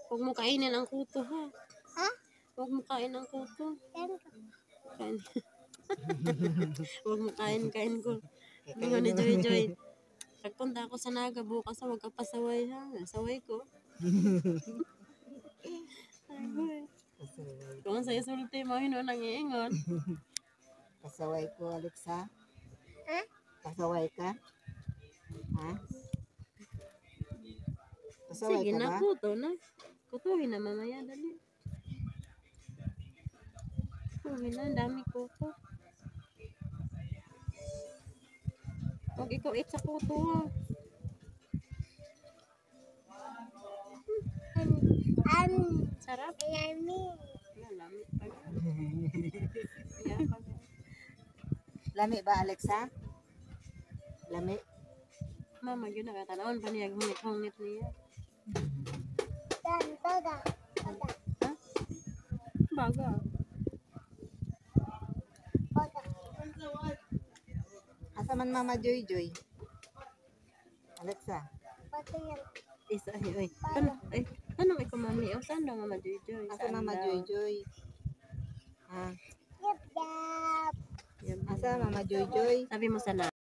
Huwag mo kainin ang kuto, ha? Ha? Huwag mo kain ang kuto. Yan. Kain. Huwag mo kain ko. Bingo ni Joy Joy. Pagpunta ako sa Naga bukas, huwag ka pasaway, ha? Saway ko. Kung sa'yo sulti mo, hino nang iingon. Pasaway ko, Alexa. Ha? Pasaway ka? Ha? Pasaway Sige ka na, ba? kuto na. Kutuhin na mamaya, dali. Kutuhin na, ang dami kuto. Huwag ikaw eat sa kuto, ha? Sarap. Yummy. Lami. Yeah, Lami ba, Alexa? Lami? Mama, yun nakatanawon pa niya. Hungit niya. Toda. Ha? Baga. Asa man Mama Joy Joy? Alexa, Pati yan. Isa, ay. Ano may kumami? O, saan daw Mama Joy Joy? asa Mama Joy Joy? Ha? Yap. Asa Mama Joy Joy? Sabi mo sa